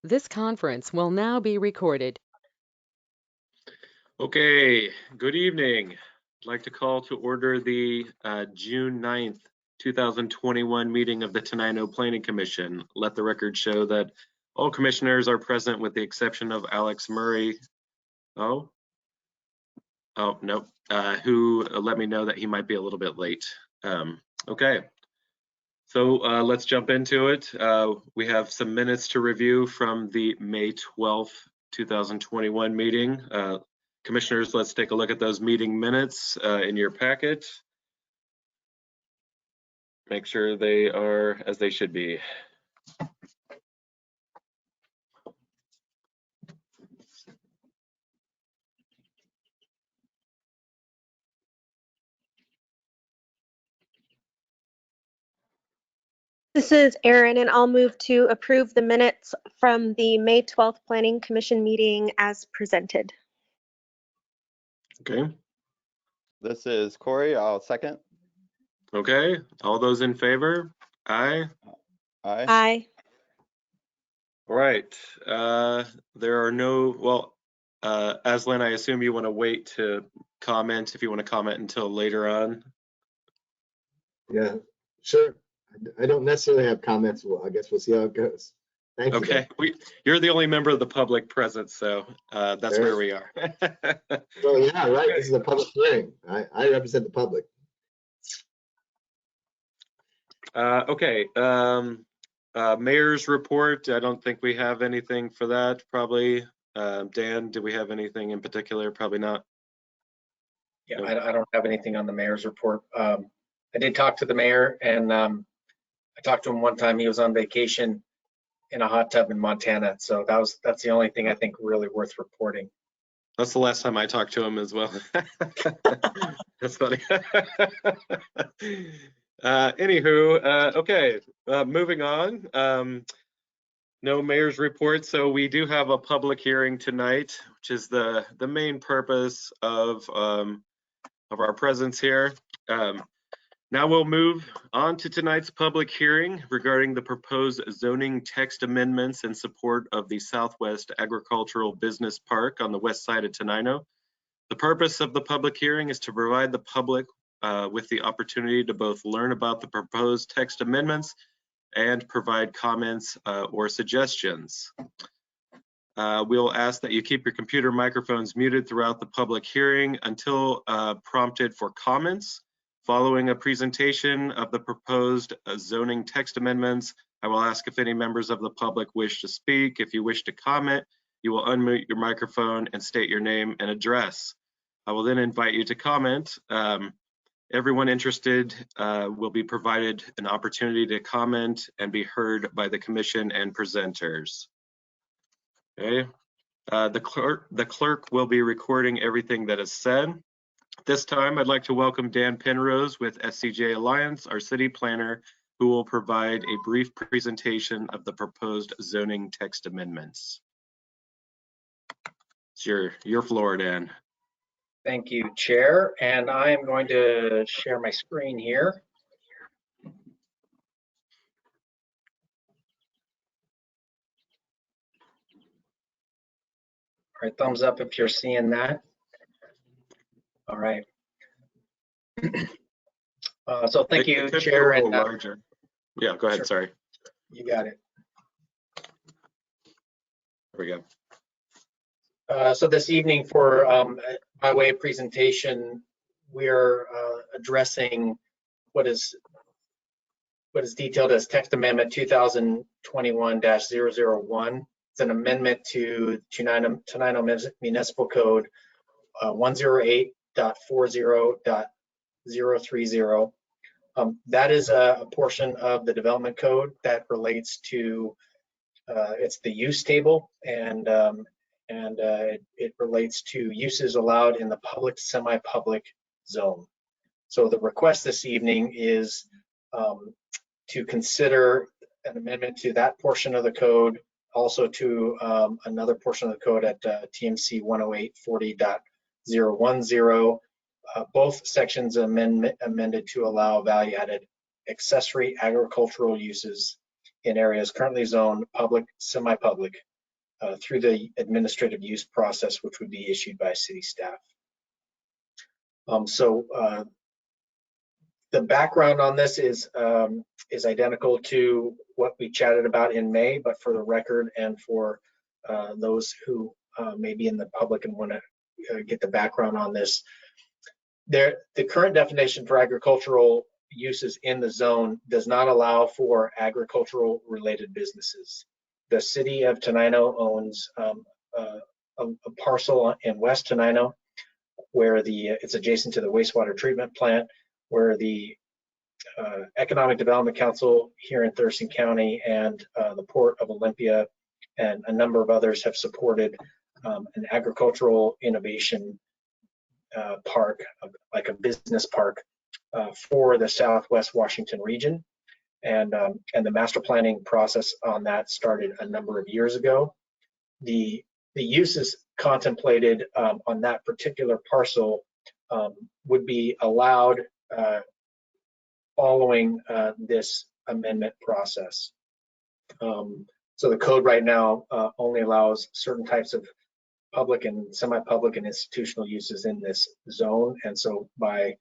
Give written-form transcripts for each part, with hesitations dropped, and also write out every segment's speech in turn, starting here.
This conference will now be recorded. Okay, good evening. I'd like to call to order the June 9th, 2021 meeting of the Tanano Planning Commission. Let the record show that all commissioners are present with the exception of Alex Murray. Oh, no, who let me know that he might be a little bit late. Okay, so let's jump into it. We have some minutes to review from the May 12th, 2021 meeting. Commissioners, let's take a look at those meeting minutes in your packet. Make sure they are as they should be. This is Erin, and I'll move to approve the minutes from the May 12th Planning Commission meeting as presented. Okay. This is Corey. I'll second. Okay. All those in favor? Aye. Aye. Aye. All right. There are no, well, Aslan, I assume you want to wait to comment if you want to comment until later on. Yeah, sure. I don't necessarily have comments. Well, I guess we'll see how it goes. Thank you. Okay, you're the only member of the public present, so that's where we are. So yeah, right. This is a public hearing. I represent the public. Okay, mayor's report. I don't think we have anything for that. Probably. Dan, do we have anything in particular? Probably not. Yeah, no. I don't have anything on the mayor's report. I did talk to the mayor, and I talked to him one time. He was on vacation in a hot tub in Montana, so that's the only thing I think really worth reporting. That's the last time I talked to him as well. That's funny. Anywho, okay, moving on. No mayor's report, so we do have a public hearing tonight, which is the main purpose of our presence here. Now we'll move on to tonight's public hearing regarding the proposed zoning text amendments in support of the Southwest Agricultural Business Park on the west side of Tanano. The purpose of the public hearing is to provide the public with the opportunity to both learn about the proposed text amendments and provide comments or suggestions. We'll ask that you keep your computer microphones muted throughout the public hearing until prompted for comments. Following a presentation of the proposed zoning text amendments, I will ask if any members of the public wish to speak. If you wish to comment, you will unmute your microphone and state your name and address. I will then invite you to comment. Everyone interested will be provided an opportunity to comment and be heard by the commission and presenters. Okay. The clerk will be recording everything that is said. This time, I'd like to welcome Dan Penrose with SCJ Alliance, our city planner, who will provide a brief presentation of the proposed zoning text amendments. It's your floor, Dan. Thank you, Chair. And I am going to share my screen here. All right, thumbs up if you're seeing that. All right. So thank you, Chair. And larger. Yeah, go ahead. Sure. Sorry. You got it. There we go. So this evening, for by way of presentation, we are addressing what is detailed as Text Amendment 2021-001. It's an amendment to Tanano Municipal Code 108.40.030. That is a portion of the development code that relates to it's the use table, and it relates to uses allowed in the public semi-public zone. So the request this evening is to consider an amendment to that portion of the code, also to another portion of the code at TMC 108.40.010. Both sections amended to allow value-added accessory agricultural uses in areas currently zoned public, semi-public, through the administrative use process, which would be issued by city staff. The background on this is identical to what we chatted about in May, but for the record and for those who may be in the public and want to get the background on this, the current definition for agricultural uses in the zone does not allow for agricultural related businesses. The city of Tanano owns a parcel in West Tanano where it's adjacent to the wastewater treatment plant, where the Economic Development Council here in Thurston County and the Port of Olympia and a number of others have supported an agricultural innovation park, like a business park for the Southwest Washington region. And the master planning process on that started a number of years ago. The uses contemplated on that particular parcel would be allowed following this amendment process. So the code right now only allows certain types of public and semi-public and institutional uses in this zone. And so by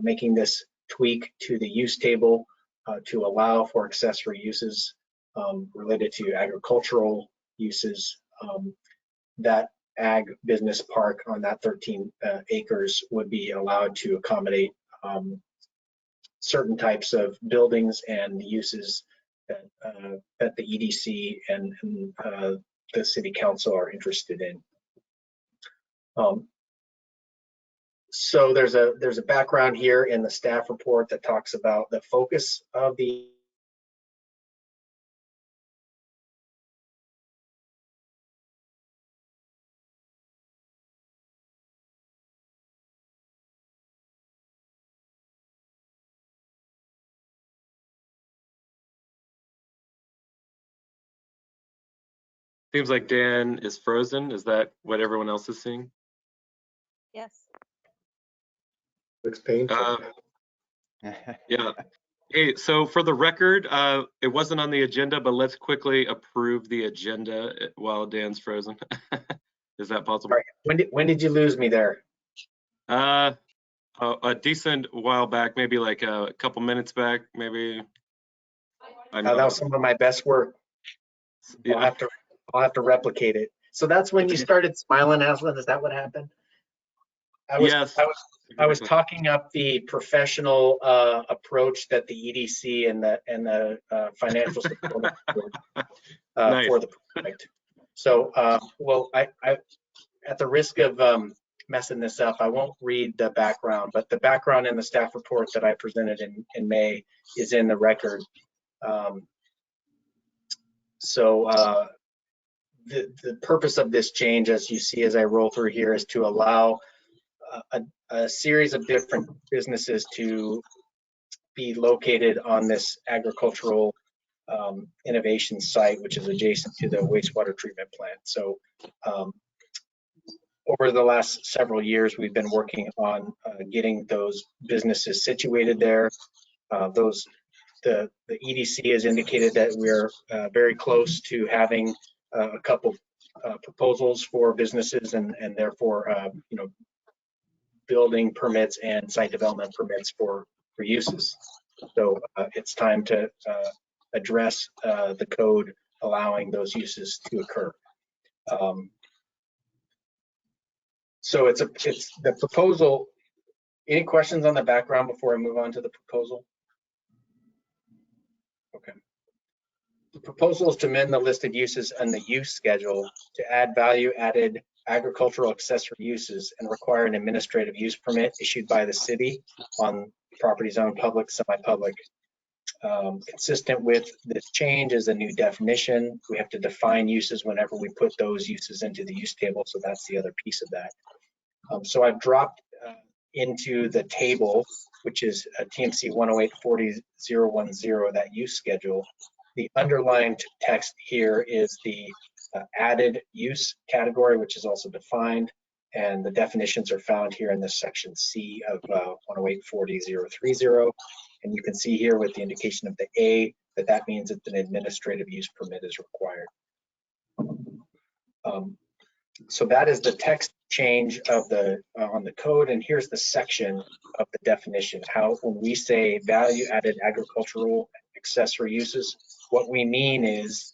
making this tweak to the use table to allow for accessory uses related to agricultural uses, that ag business park on that 13 acres would be allowed to accommodate certain types of buildings and uses that the EDC and the city council are interested in. So there's a background here in the staff report that talks about the focus of the Seems like Dan is frozen. Is that what everyone else is seeing? Yes. Looks painful. Yeah. Hey, so for the record, it wasn't on the agenda, but let's quickly approve the agenda while Dan's frozen. Is that possible? Sorry, when did you lose me there? A decent while back, maybe like a couple minutes back, maybe. That was some of my best work. Yeah. I'll have to replicate it. So that's when you started smiling, Aslan. Is that what happened? Yes. I was talking up the professional approach that the EDC and the financial support Nice. for the project. So, well, I at the risk of messing this up, I won't read the background, but the background in the staff report that I presented in May is in the record. The purpose of this change, as you see as I roll through here, is to allow a series of different businesses to be located on this agricultural innovation site, which is adjacent to the wastewater treatment plant. So over the last several years, we've been working on getting those businesses situated there. The EDC has indicated that we're very close to having a couple proposals for businesses and therefore, building permits and site development permits for uses. So it's time to address the code allowing those uses to occur. So it's the proposal. Any questions on the background before I move on to the proposal? Okay. The proposal is to amend the listed uses and the use schedule to add value-added agricultural accessory uses and require an administrative use permit issued by the city on properties owned public, semi-public. Consistent with this change is a new definition. We have to define uses whenever we put those uses into the use table, so that's the other piece of that. So I've dropped into the table, which is TMC 10840.010, that use schedule. The underlined text here is the added use category, which is also defined, and the definitions are found here in this section C of 10840.030. And you can see here with the indication of the A that means that an administrative use permit is required. So that is the text change of the on the code, and here's the section of the definition. How when we say value-added agricultural accessory uses, what we mean is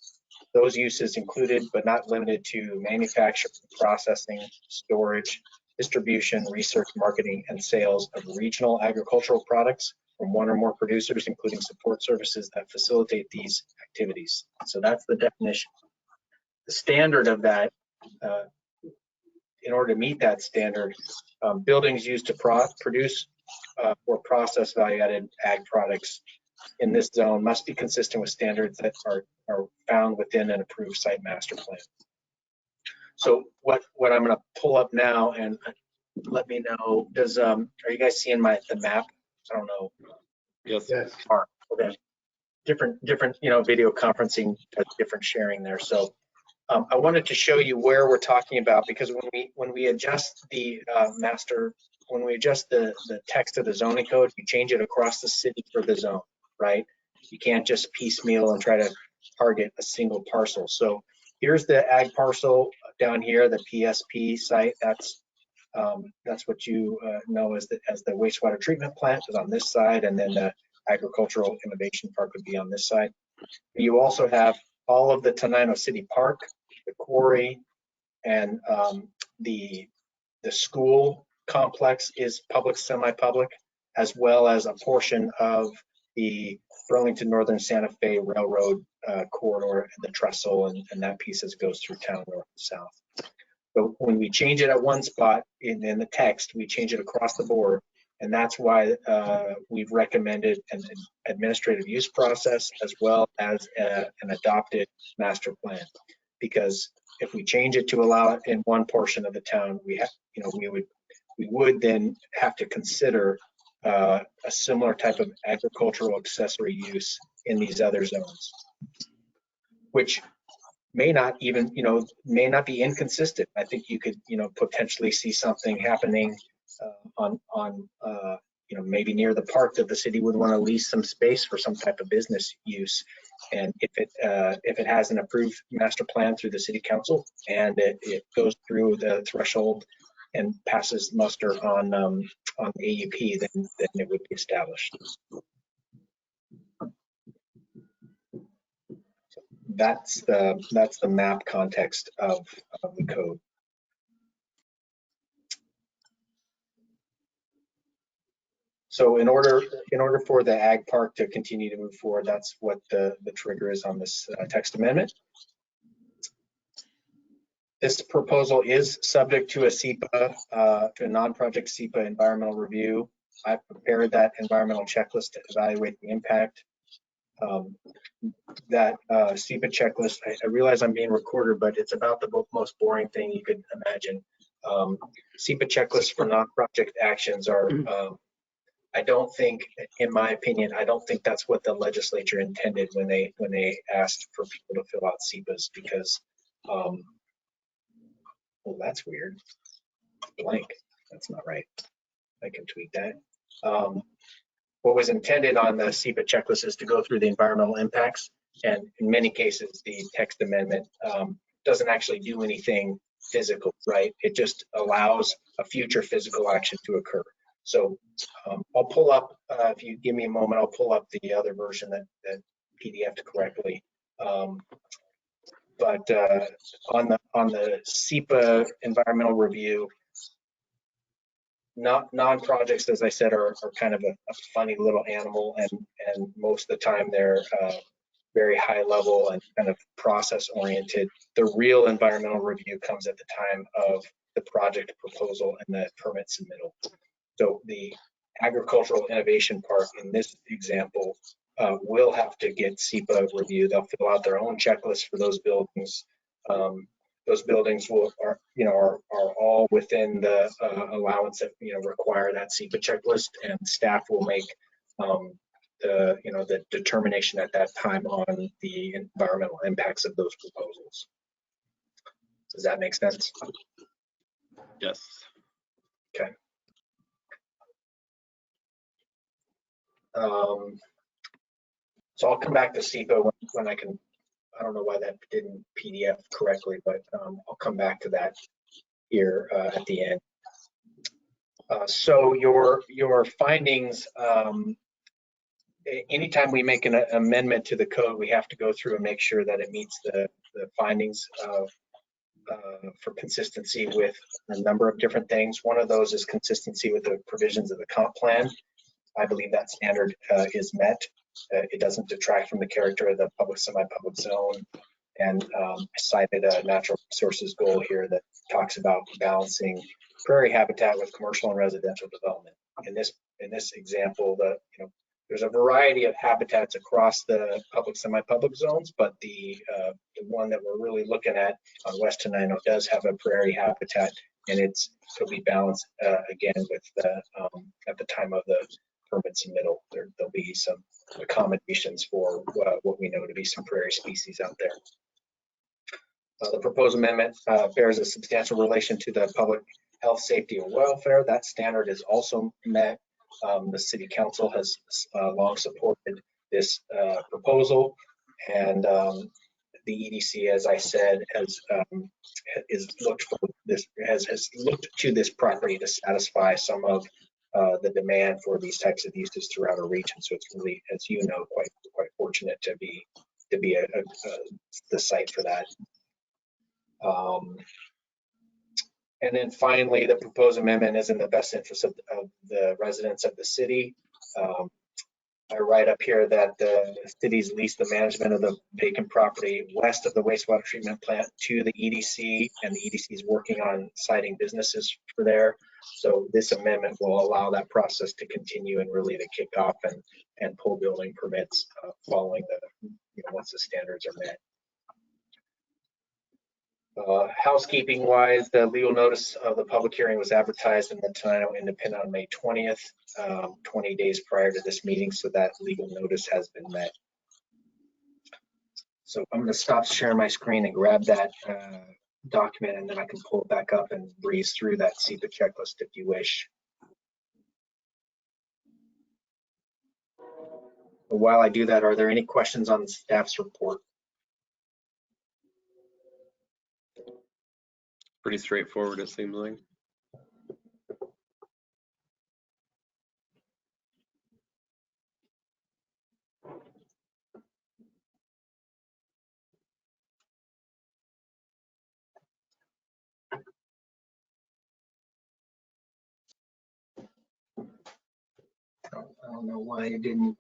those uses included but not limited to manufacturing, processing, storage, distribution, research, marketing, and sales of regional agricultural products from one or more producers, including support services that facilitate these activities. So that's the definition. The standard of that, in order to meet that standard, buildings used to produce or process value-added ag products in this zone must be consistent with standards that are found within an approved site master plan. So what I'm going to pull up now, and let me know, are you guys seeing the map? I don't know. Yes. Yes. Okay. Different video conferencing does different sharing there. So I wanted to show you where we're talking about, because when we adjust the when we adjust the text of the zoning code, you change it across the city for the zone, right? You can't just piecemeal and try to target a single parcel. So here's the ag parcel down here, the PSP site. That's what you know as the wastewater treatment plant is on this side, and then the agricultural innovation park would be on this side. You also have all of the Tanano City Park, the quarry, and the school complex is public, semi-public, as well as a portion of the Burlington Northern Santa Fe Railroad corridor, the trestle, and that piece as it goes through town north and south. So when we change it at one spot in the text, we change it across the board. And that's why we've recommended an administrative use process as well as an adopted master plan. Because if we change it to allow it in one portion of the town, we would then have to consider a similar type of agricultural accessory use in these other zones, which may not even, may not be inconsistent. I think you could, potentially see something happening maybe near the park that the city would want to lease some space for some type of business use. And if it has an approved master plan through the city council and it goes through the threshold and passes muster on AUP, then it would be established. That's the map context of the code. So in order for the ag park to continue to move forward, that's what the trigger is on this text amendment. This proposal is subject to a SEPA, to a non-project SEPA environmental review. I prepared that environmental checklist to evaluate the impact. That SEPA checklist, I realize I'm being recorded, but it's about the most boring thing you could imagine. SEPA checklists for non-project actions are, I don't think, in my opinion, I don't think that's what the legislature intended when they asked for people to fill out SEPAs, because, well, that's weird. Blank. That's not right. I can tweak that. What was intended on the SEPA checklist is to go through the environmental impacts, and in many cases, the text amendment doesn't actually do anything physical, right? It just allows a future physical action to occur. So I'll pull up, if you give me a moment, I'll pull up the other version that PDF'd correctly. But on the SEPA environmental review, non-projects, as I said, are kind of a funny little animal, and most of the time they're very high level and kind of process oriented. The real environmental review comes at the time of the project proposal and the permit submittal. So the agricultural innovation park in this example will have to get SEPA review. They'll fill out their own checklist for those buildings. Those buildings are all within the allowance that require that SEPA checklist, and staff will make the determination at that time on the environmental impacts of those proposals. Does that make sense? Yes. Okay. So I'll come back to SEPA when I can I don't know why that didn't PDF correctly, but I'll come back to that here at the end. So your findings, anytime we make an amendment to the code, we have to go through and make sure that it meets the findings for consistency with a number of different things. One of those is consistency with the provisions of the comp plan. I believe that standard is met. It doesn't detract from the character of the public, semi-public zone. And I cited a natural resources goal here that talks about balancing prairie habitat with commercial and residential development. In this example, there's a variety of habitats across the public, semi-public zones, but the one that we're really looking at on West Tanano does have a prairie habitat, and it'll be balanced again with at the time of the permit submittal. There'll be some accommodations for what we know to be some prairie species out there. The proposed amendment bears a substantial relation to the public health, safety, and welfare. That standard is also met. The City Council has long supported this proposal, and the EDC, as I said, has looked to this property to satisfy some of the demand for these types of uses throughout our region. So it's really, as you know, quite fortunate to be the site for that. And then finally, the proposed amendment is in the best interest of the residents of the city. I write up here that the city's leased the management of the vacant property west of the wastewater treatment plant to the EDC, and the EDC is working on siting businesses for there. So this amendment will allow that process to continue and really to kick off and pull building permits following once the standards are met. Housekeeping wise, the legal notice of the public hearing was advertised in the Tanano Independent on May 20th, 20 days prior to this meeting, so that legal notice has been met. So I'm going to stop sharing my screen and grab that document, and then I can pull it back up and breeze through that SEPA checklist if you wish. But while I do that, are there any questions on the staff's report? Pretty straightforward, it seems like. I don't know why it didn't.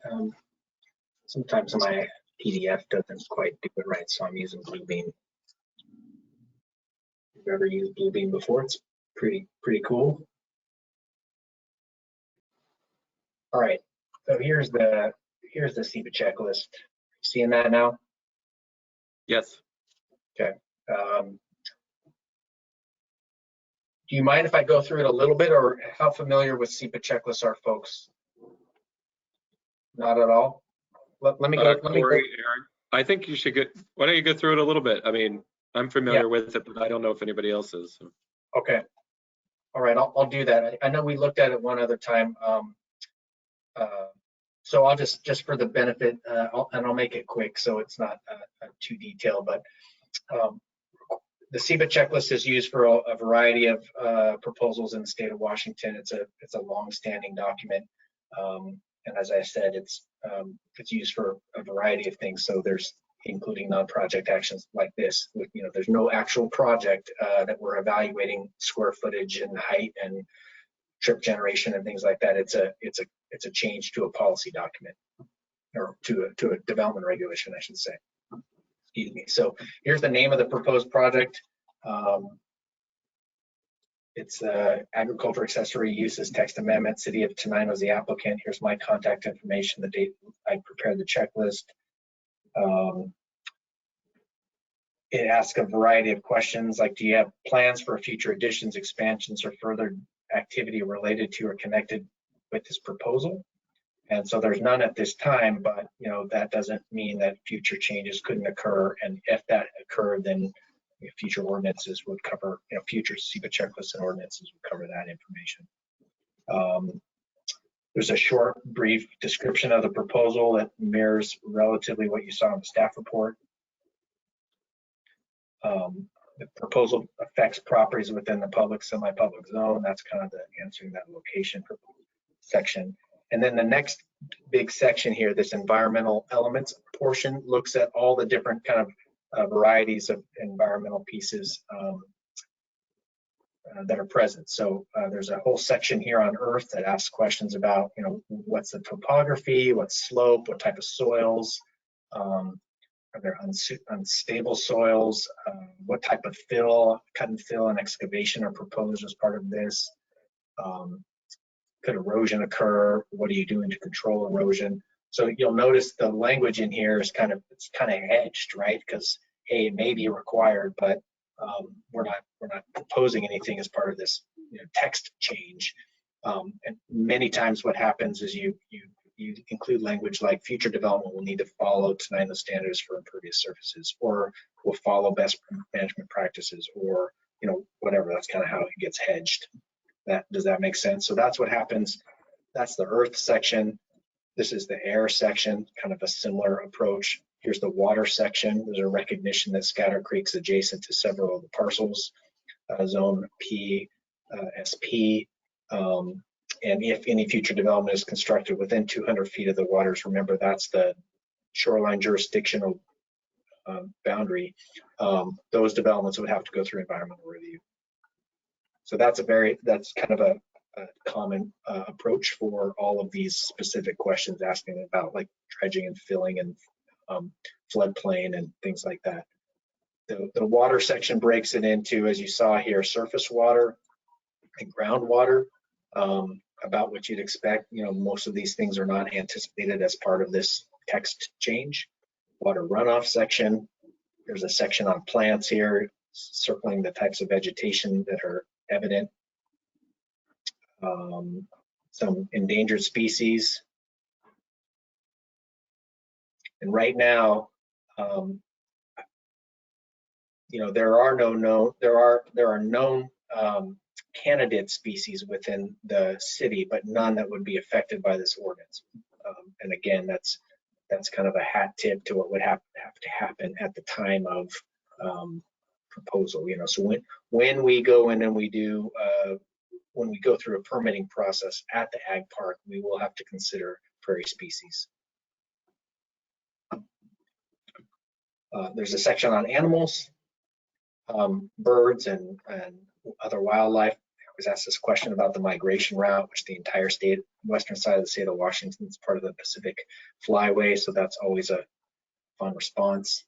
Sometimes my PDF doesn't quite do it right, so I'm using Bluebeam. If you've ever used Bluebeam before, it's pretty cool. All right, so here's the SEPA checklist. Seeing that now? Yes. Okay. Do you mind if I go through it a little bit, or how familiar with SEPA checklists are folks? Not at all. Let me go. Corey, Aaron, I think you should get. Why don't you go through it a little bit? I mean, I'm familiar with it, but I don't know if anybody else is. So. Okay. All right, I'll do that. I know we looked at it one other time. So I'll just for the benefit, I'll make it quick so it's not too detailed, but the SEPA checklist is used for a variety of proposals in the state of Washington. It's a long-standing document, and as I said, it's used for a variety of things. So there's including non-project actions like this. There's no actual project that we're evaluating square footage and height and trip generation and things like that. It's a change to a policy document, or to a development regulation, I should say. Excuse me. So here's the name of the proposed project. It's agriculture accessory uses text amendment. City of Tanano is the applicant. Here's my contact information, the date I prepared the checklist. It asks a variety of questions like, do you have plans for future additions, expansions, or further activity related to or connected with this proposal? And so there's none at this time, but that doesn't mean that future changes couldn't occur. And if that occurred, then future ordinances would cover, future SEPA checklists and ordinances would cover that information. There's a short, brief description of the proposal that mirrors relatively what you saw in the staff report. The proposal affects properties within the public, semi-public zone. That's kind of the answering that location section. And then the next big section here, this environmental elements portion, looks at all the different kind of varieties of environmental pieces that are present. So there's a whole section here on Earth that asks questions about, you know, what's the topography, what's slope, what type of soils, are there unstable soils, what type of fill, cut and fill and excavation are proposed as part of this. Could erosion occur? What are you doing to control erosion? So you'll notice the language in here is kind of hedged, right? Because hey, it may be required, but we're not proposing anything as part of this, you know, text change. And many times what happens is you include language like future development will need to follow Tanano standards for impervious surfaces, or will follow best management practices, or you know, whatever. That's kind of how it gets hedged. Does that make sense? So that's what happens. That's the earth section. This is the air section, kind of a similar approach. Here's the water section. There's a recognition that Scatter Creek's adjacent to several of the parcels, zone P, SP. And if any future development is constructed within 200 feet of the waters, remember that's the shoreline jurisdictional boundary. Those developments would have to go through environmental review. So that's kind of a common approach for all of these specific questions, asking about like dredging and filling and floodplain and things like that. The water section breaks it into, as you saw here, surface water and groundwater. About what you'd expect. You know, most of these things are not anticipated as part of this text change. Water runoff section. There's a section on plants here, circling the types of vegetation that are evident. Some endangered species. And right now, you know, there are known candidate species within the city, but none that would be affected by this ordinance. And again, that's kind of a hat tip to what would have to happen at the time of proposal. You know, so when we go in and we do when we go through a permitting process at the ag park, we will have to consider prairie species. There's a section on animals, birds and other wildlife. I was asked this question about the migration route, which the entire state, western side of the state of Washington is part of the Pacific Flyway, so that's always a fun response.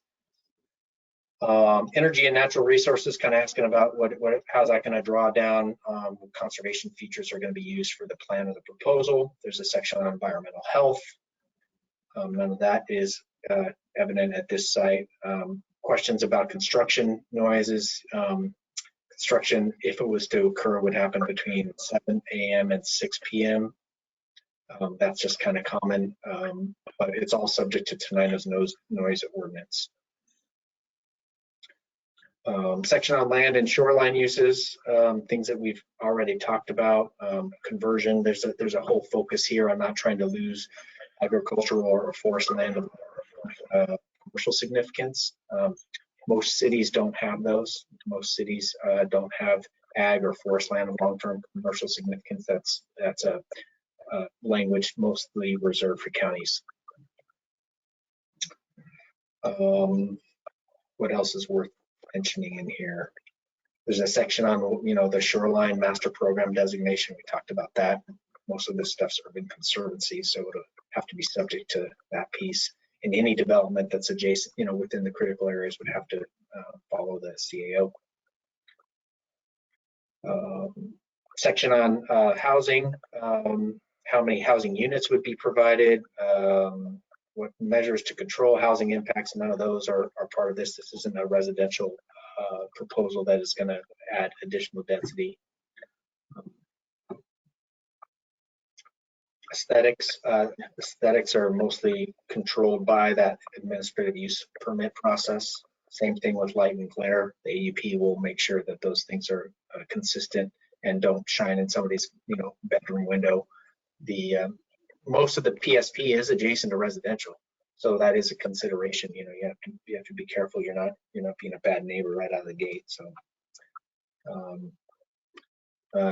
Energy and natural resources, kind of asking about how's that going to draw down what conservation features are going to be used for the plan of the proposal. There's a section on environmental health. None of that is evident at this site. Questions about construction noises. Construction, if it was to occur, would happen between 7 a.m. and 6 p.m. That's just kind of common, but it's all subject to Tanano's noise ordinance. Section on land and shoreline uses, things that we've already talked about. Conversion, there's a whole focus here on not trying to lose agricultural or forest land of commercial significance. Most cities don't have those. Most cities don't have ag or forest land of long-term commercial significance. That's a language mostly reserved for counties. What else is worth mentioning in here? There's a section on, you know, the shoreline master program designation. We talked about that. Most of this stuff's urban conservancy, so it'll have to be subject to that piece. And any development that's adjacent, you know, within the critical areas would have to follow the CAO. Section on housing, how many housing units would be provided, what measures to control housing impacts. None of those are part of this. This isn't a residential proposal that is going to add additional density. Aesthetics. Aesthetics are mostly controlled by that administrative use permit process. Same thing with light and glare. The AUP will make sure that those things are consistent and don't shine in somebody's, you know, bedroom window. The most of the PSP is adjacent to residential, So that is a consideration. You know, you have to be careful. You're not being a bad neighbor right out of the gate. So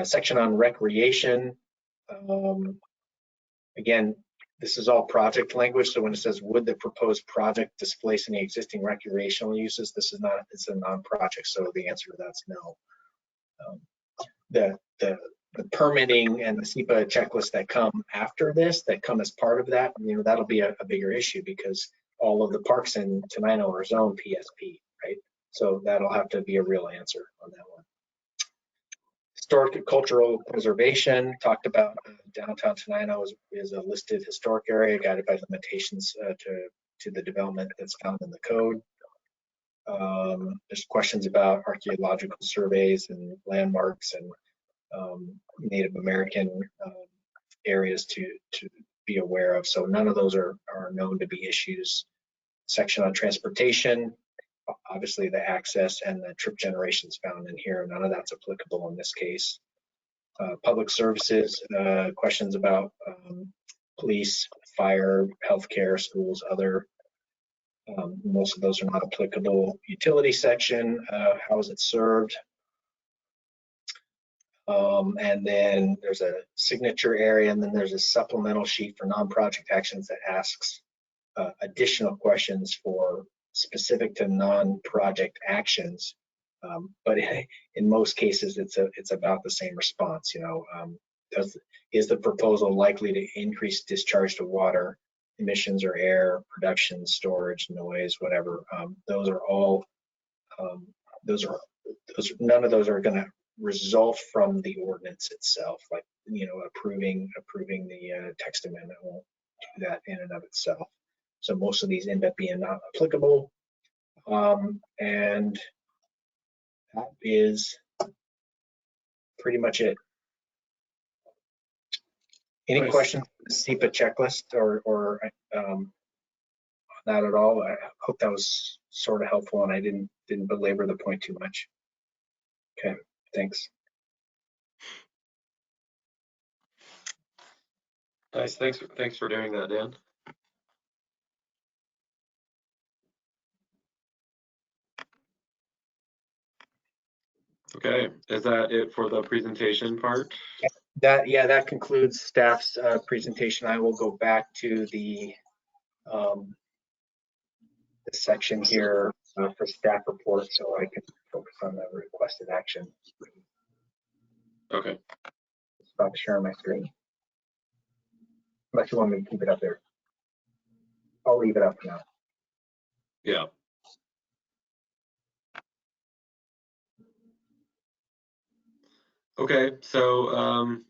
section on recreation. Again, this is all project language. So when it says, would the proposed project displace any existing recreational uses? This is not, it's a non-project. So the answer to that's no. The permitting and the SEPA checklist that come after this, that come as part of that, you know, that'll be a bigger issue because all of the parks in Tanano are zone PSP, right? So that'll have to be a real answer on that one. Historic and cultural preservation, talked about downtown Tanano is a listed historic area guided by limitations to the development that's found in the code. There's questions about archaeological surveys and landmarks and Native American areas to be aware of. So none of those are known to be issues. Section on transportation, obviously the access and the trip generations found in here, none of that's applicable in this case. Public services, questions about police, fire, healthcare, schools, other. Most of those are not applicable. Utility section, how is it served? And then there's a signature area, and then there's a supplemental sheet for non-project actions that asks additional questions for specific to non-project actions. But in most cases, it's about the same response. You know, is the proposal likely to increase discharge to water, emissions or air, production, storage, noise, whatever? Those are all. None of those are going to result from the ordinance itself. Like, you know, approving the text amendment won't do that in and of itself. So most of these end up being not applicable. And that is pretty much it. Any Nice. questions on the SEPA checklist or not at all? I hope that was sort of helpful and I didn't belabor the point too much. Okay, thanks. Nice. Thanks for doing that, Dan. Okay, is that it for the presentation part? That concludes staff's presentation. I will go back to the section here for staff report so I can focus on the requested action. Okay. Stop sharing my screen. Unless you want me to keep it up there. I'll leave it up now. Yeah. Okay, so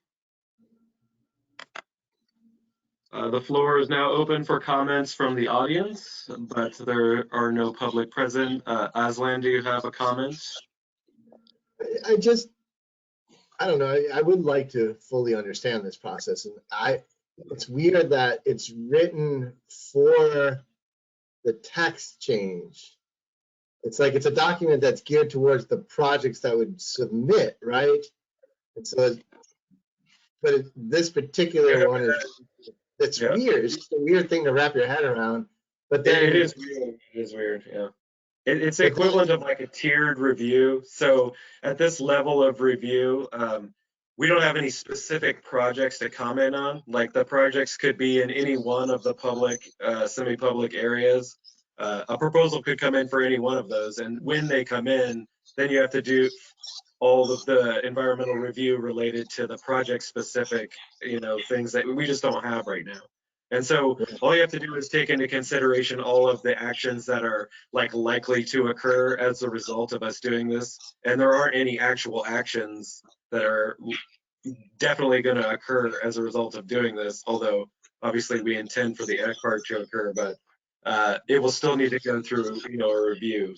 the floor is now open for comments from the audience, but there are no public present. Aslan, do you have a comment? I don't know. I would like to fully understand this process, and it's weird that it's written for the text change. It's like it's a document that's geared towards the projects that would submit, right? And so, but this particular one it's weird. It's just a weird thing to wrap your head around. But then it is weird. It is weird. Yeah. It's the equivalent of like a tiered review. So at this level of review, we don't have any specific projects to comment on. Like the projects could be in any one of the public, semi-public areas. A proposal could come in for any one of those. And when they come in, then you have to do all of the environmental review related to the project specific, you know, things that we just don't have right now. And so all you have to do is take into consideration all of the actions that are like likely to occur as a result of us doing this. And there aren't any actual actions that are definitely going to occur as a result of doing this, although obviously we intend for the ag part to occur, but it will still need to go through, you know, a review.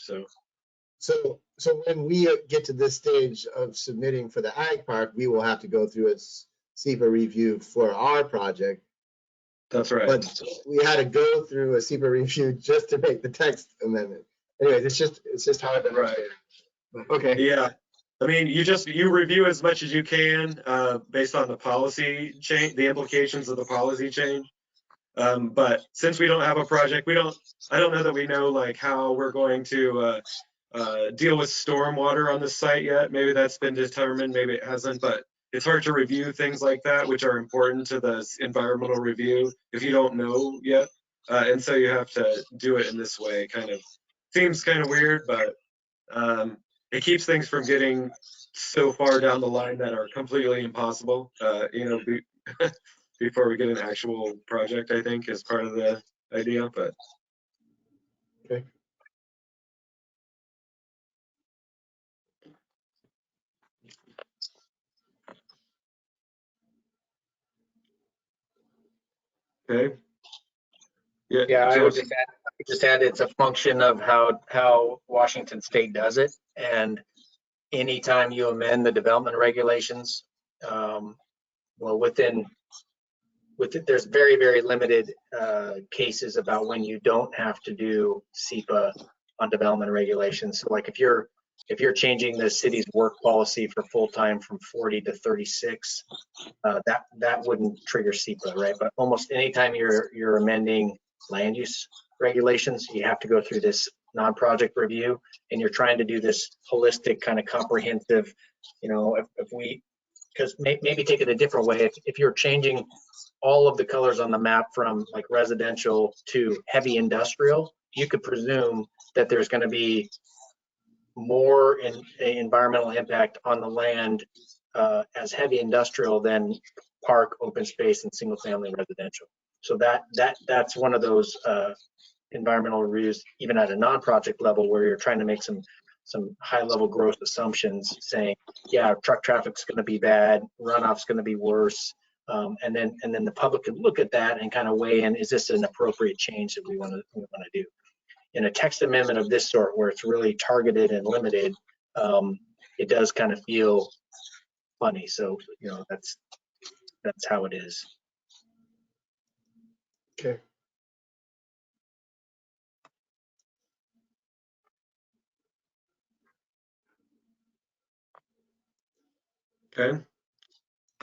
So when we get to this stage of submitting for the ag park, we will have to go through a SEPA review for our project. That's right. But we had to go through a SEPA review just to make the text amendment. Anyways, it's just hard to understand. Okay. Yeah. I mean, you review as much as you can based on the policy change, the implications of the policy change. But since we don't have a project, I don't know that we know like how we're going to deal with stormwater on the site yet. Maybe that's been determined, maybe it hasn't, but it's hard to review things like that, which are important to the environmental review if you don't know yet. And so you have to do it in this way. Kind of seems kind of weird, but it keeps things from getting so far down the line that are completely impossible, before we get an actual project, I think, is part of the idea, but. Okay. Okay. Yeah, Yeah, I would Joe. just add it's a function of how Washington State does it. And anytime you amend the development regulations, there's very, very limited cases about when you don't have to do SEPA on development regulations. So like if you're changing the city's work policy for full-time from 40 to 36, that wouldn't trigger SEPA, right? But almost anytime you're amending land use regulations, you have to go through this non-project review, and you're trying to do this holistic kind of comprehensive, because maybe take it a different way. If you're changing all of the colors on the map from like residential to heavy industrial, you could presume that there's going to be more environmental impact on the land as heavy industrial than park, open space, and single family residential. So that's one of those environmental reviews, even at a non-project level, where you're trying to make some high level growth assumptions saying, yeah, truck traffic's going to be bad, runoff's going to be worse. And then the public could look at that and kind of weigh in, is this an appropriate change that we want to do? In a text amendment of this sort, where it's really targeted and limited, it does kind of feel funny. So, that's how it is. Okay. Okay.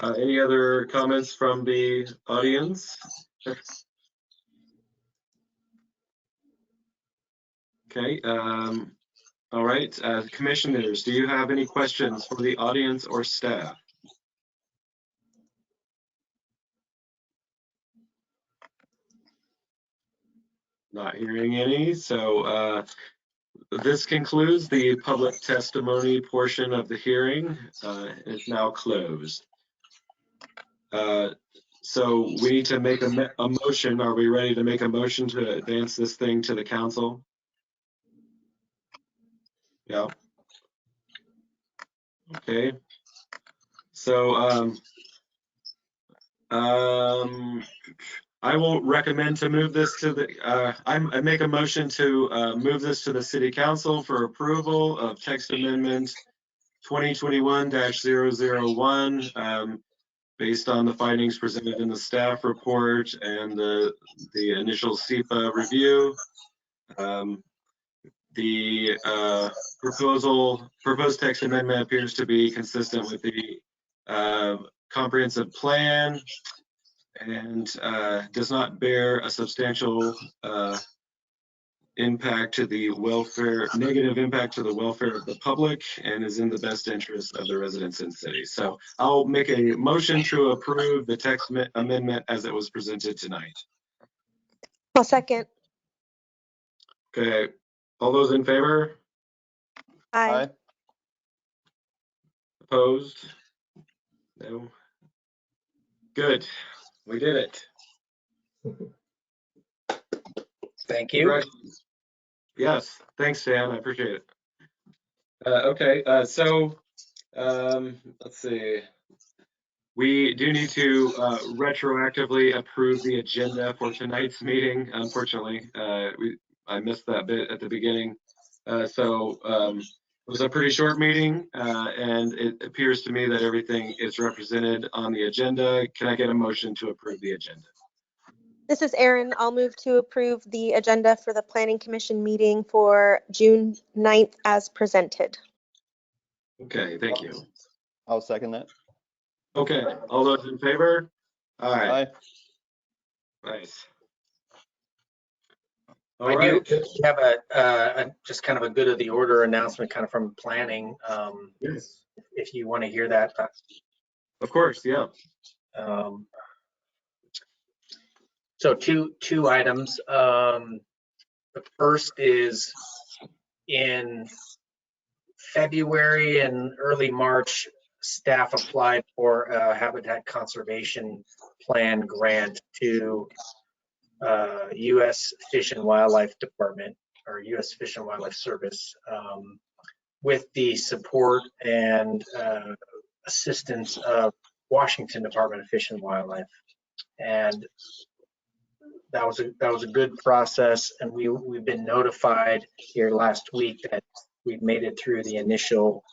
Any other comments from the audience? Okay. All right. Commissioners, do you have any questions for the audience or staff? Not hearing any. So this concludes the public testimony portion of the hearing. It's now closed. So we need to make a motion. Are we ready to make a motion to advance this thing to the council? Yeah. Okay. So I will recommend to move this to the, I make a motion to move this to the city council for approval of text amendment 2021-001, based on the findings presented in the staff report and the initial SEPA review. The proposed text amendment appears to be consistent with the comprehensive plan and does not bear a substantial impact to the welfare, negative impact to the welfare of the public, and is in the best interest of the residents in the city. So I'll make a motion to approve the text amendment as it was presented tonight. I'll second. Okay, all those in favor? Aye. Opposed? No. Good, we did it. Thank you. Yes, thanks, Dan. I appreciate it. Okay, so let's see. We do need to retroactively approve the agenda for tonight's meeting. Unfortunately, I missed that bit at the beginning. So it was a pretty short meeting, and it appears to me that everything is represented on the agenda. Can I get a motion to approve the agenda? This is Erin. I'll move to approve the agenda for the Planning Commission meeting for June 9th as presented. Okay, thank you. I'll second that. Okay, all those in favor? All right. Aye. Nice. All I right. do have a just kind of a good of the order announcement kind of from planning. Yes. If you want to hear that. Of course. Yeah. So two items. The first is in February and early March, staff applied for a habitat conservation plan grant to U.S. Fish and Wildlife Department or U.S. Fish and Wildlife Service with the support and assistance of Washington Department of Fish and Wildlife. And that was a good process, and we've been notified here last week that we've made it through the initial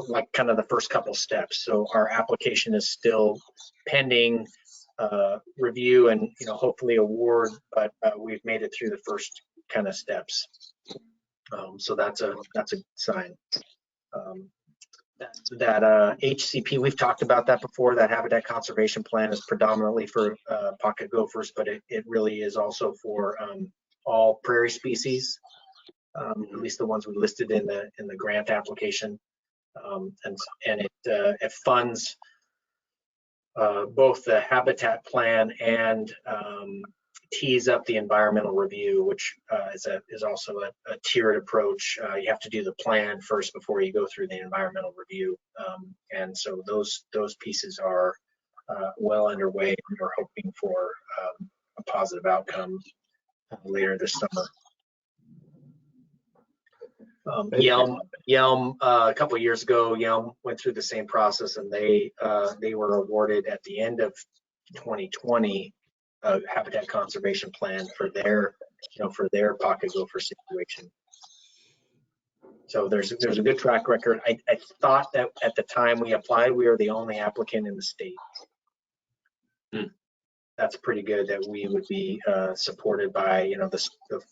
like kind of the first couple steps. So our application is still pending review and hopefully award, but we've made it through the first kind of steps. So that's a sign. That HCP, we've talked about that before. That habitat conservation plan is predominantly for pocket gophers, but it really is also for all prairie species, at least the ones we listed in the grant application, and it funds both the habitat plan and tees up the environmental review, which is also a tiered approach. You have to do the plan first before you go through the environmental review, and so those pieces are well underway, and we're hoping for a positive outcome later this summer. Yelm, a couple of years ago, Yelm went through the same process, and they were awarded at the end of 2020 a habitat conservation plan for their pocket gopher situation. So there's a good track record. I thought that at the time we applied, we were the only applicant in the state. That's pretty good that we would be supported by the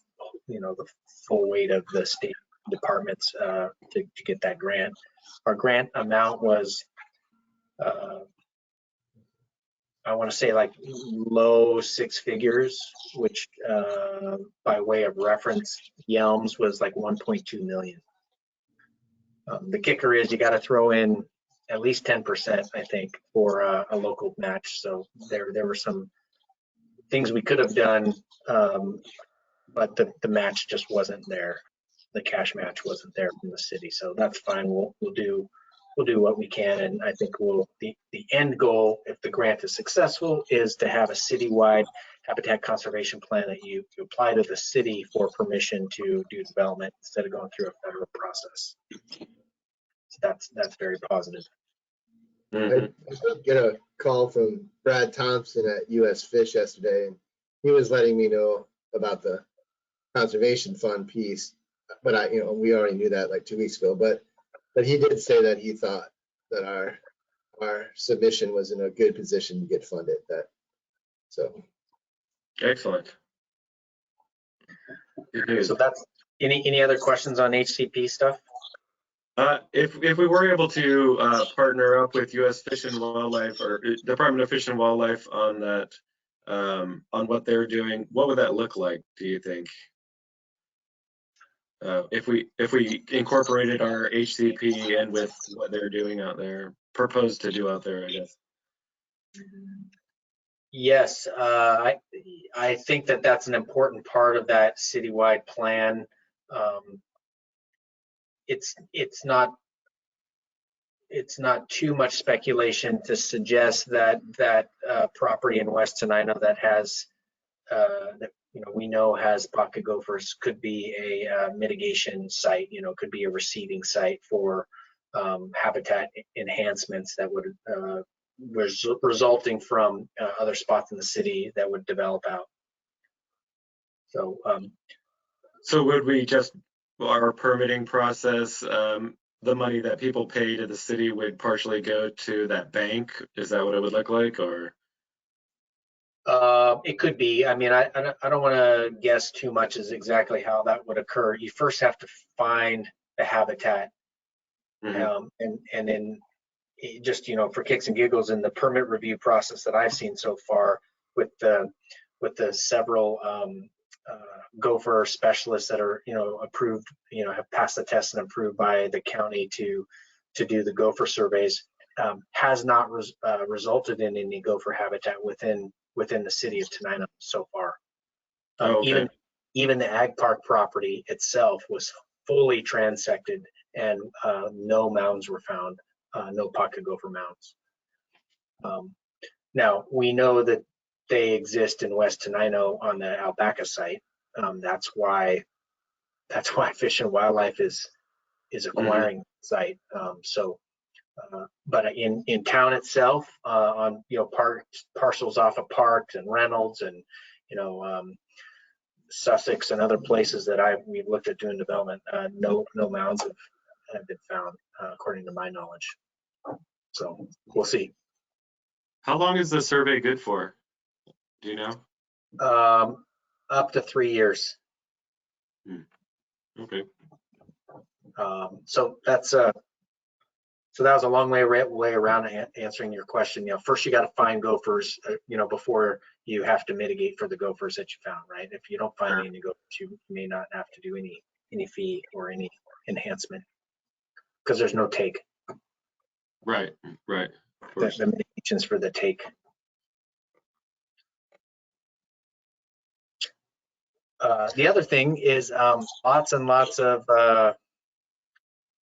full weight of the state departments to get that grant. Our grant amount was I want to say like low six figures, which by way of reference, Yelm's was like 1.2 million. The kicker is you got to throw in at least 10%, I think, for a local match. So there were some things we could have done, but the match just wasn't there. The cash match wasn't there from the city, so that's fine. We'll do what we can, and I think the end goal, if the grant is successful, is to have a citywide habitat conservation plan that you apply to the city for permission to do development instead of going through a federal process. So that's very positive. I did get a call from Brad Thompson at U.S. Fish yesterday, and he was letting me know about the conservation fund piece. But we already knew that like 2 weeks ago. But he did say that he thought that our submission was in a good position to get funded. So Excellent. So that's any other questions on HCP stuff? If we were able to partner up with U.S. Fish and Wildlife or Department of Fish and Wildlife on that, on what they're doing, what would that look like, do you think? If we incorporated our HCP in with what they're doing out there, proposed to do out there, I guess. Yes, I think that's an important part of that citywide plan. It's not too much speculation to suggest that property in West Tanano that has that we know has pocket gophers could be a mitigation site. Could be a receiving site for habitat enhancements that would resulting from other spots in the city that would develop out. So would we just, our permitting process, the money that people pay to the city would partially go to that bank? Is that what it would look like, or? It could be. I mean, I don't want to guess too much as exactly how that would occur. You first have to find the habitat, and then just for kicks and giggles in the permit review process that I've seen so far with the several gopher specialists that are, approved, have passed the test and approved by the county to do the gopher surveys, has not resulted in any gopher habitat within the city of Tanano so far. Okay. Even the ag park property itself was fully transected, and no mounds were found, no pocket gopher mounds. Now we know that they exist in West Tanano on the alpaca site. That's why Fish and Wildlife is acquiring site. But in town itself, on parcels off of Parks and Reynolds and Sussex and other places that we've looked at doing development, no mounds have been found, according to my knowledge. So we'll see. How long is the survey good for? Do you know? Up to 3 years. Okay. So that's so that was a long way around answering your question. First you got to find gophers, before you have to mitigate for the gophers that you found, right? If you don't find any gophers, you may not have to do any fee or any enhancement because there's no take. Right. Of course. The mitigations for the take. The other thing is lots and lots of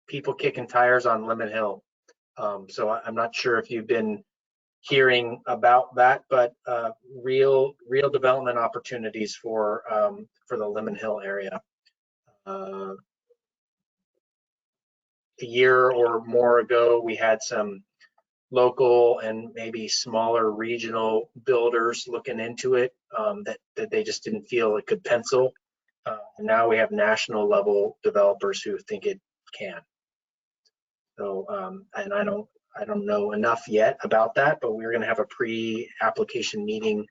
people kicking tires on Lemon Hill. So I'm not sure if you've been hearing about that, but real development opportunities for the Lemon Hill area. A year or more ago, we had some local and maybe smaller regional builders looking into it, that they just didn't feel it could pencil. And now we have national level developers who think it can. So, and I don't know enough yet about that, but we're going to have a pre-application meeting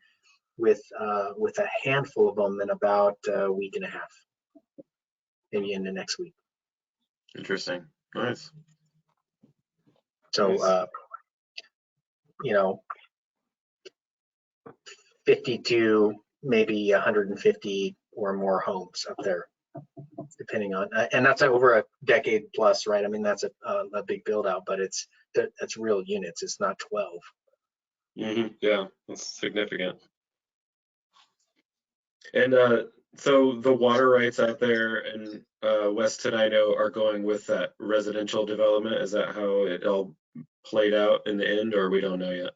with a handful of them in about a week and a half, maybe in the next week. Interesting. Nice. So, 50 to maybe 150 or more homes up there, depending on, and that's over a decade plus, right? I mean, that's a big build out, but that's real units. It's not 12. Yeah, that's significant. And so the water rights out there in West Tenino are going with that residential development. Is that how it all played out in the end, or we don't know yet?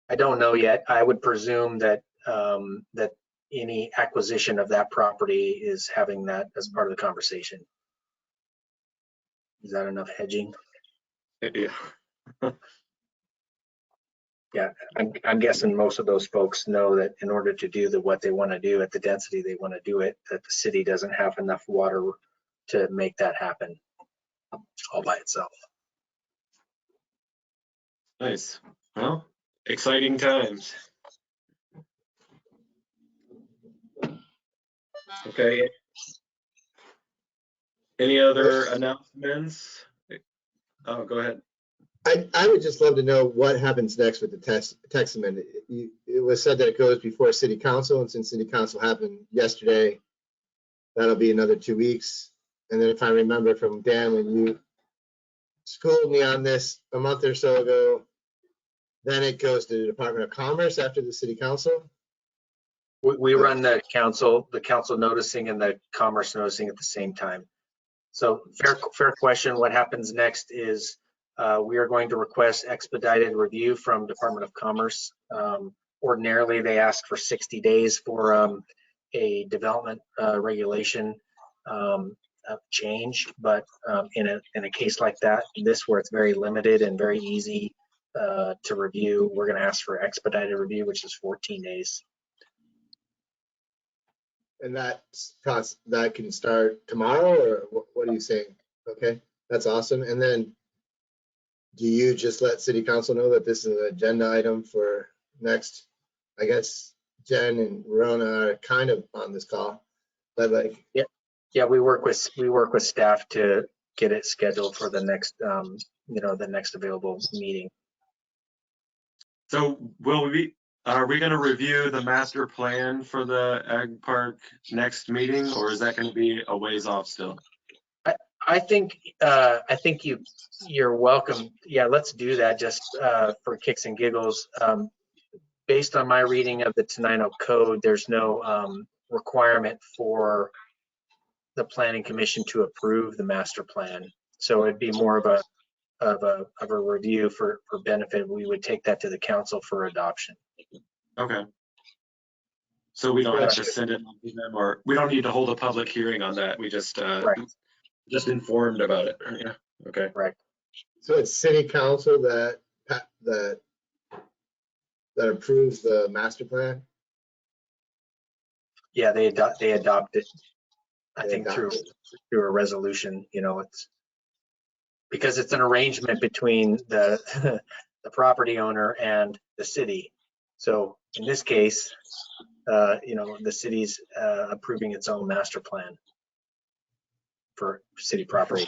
I don't know yet. I would presume that that any acquisition of that property is having that as part of the conversation. Is that enough hedging? Yeah. Yeah, I'm guessing most of those folks know that in order to do what they want to do at the density they want to do it, that the city doesn't have enough water to make that happen all by itself. Nice. Well, exciting times. Okay. Any other announcements? Oh, go ahead. I would just love to know what happens next with the text amendment. It was said that it goes before city council, and since city council happened yesterday, that'll be another 2 weeks. And then if I remember from Dan, when you schooled me on this a month or so ago, then it goes to the Department of Commerce after the city council. We run the council noticing and the commerce noticing at the same time. So fair question. What happens next is we are going to request expedited review from Department of Commerce. Ordinarily, they ask for 60 days for a development regulation change, but in a case like that, where it's very limited and very easy to review, we're going to ask for expedited review, which is 14 days. And that can start tomorrow, or what are you saying? Okay, that's awesome. And then do you just let city council know that this is an agenda item for next? I guess Jen and Rona are kind of on this call, but like, yeah, we work with staff to get it scheduled for the next the next available meeting. So will Are we going to review the master plan for the Ag Park next meeting, or is that going to be a ways off still? I think you're welcome. Yeah, let's do that just for kicks and giggles. Based on my reading of the Tanano code, there's no requirement for the planning commission to approve the master plan. So it'd be more of a review for benefit. We would take that to the council for adoption. Okay. So we don't have to send it to them, or we don't need to hold a public hearing on that. We just Right. just informed about it. Yeah. Okay. Right. So it's city council that approves the master plan? Yeah, they adopt it. I They think adopt through a resolution. You know, it's because it's an arrangement between the the property owner and the city. So in this case, you know, the city's approving its own master plan for city property.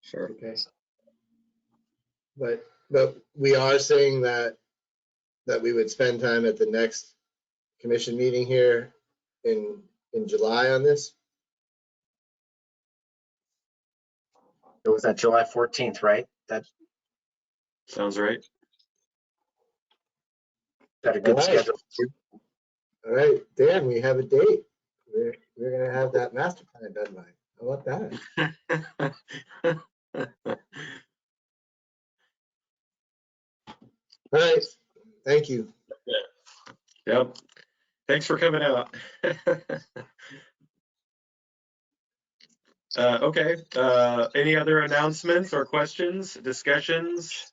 Sure. Okay. But we are saying that we would spend time at the next commission meeting here in July on this. It was that July 14th, right? That Sounds right. a good All right. schedule. All right, Dan, we have a date. We're gonna have that master plan done by. How about that? All right, thank you. Yep. Thanks for coming out. Okay. Any other announcements or questions, discussions?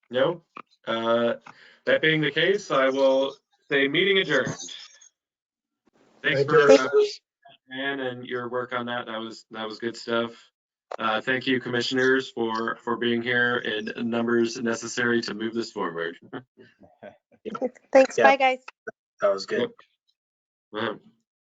No? That being the case, I will say meeting adjourned. Thanks Thank for you. Ann and your work on that. That was good stuff. Thank you, commissioners, for being here in numbers necessary to move this forward. Thanks. Yeah. Bye, guys. That was good. Yep.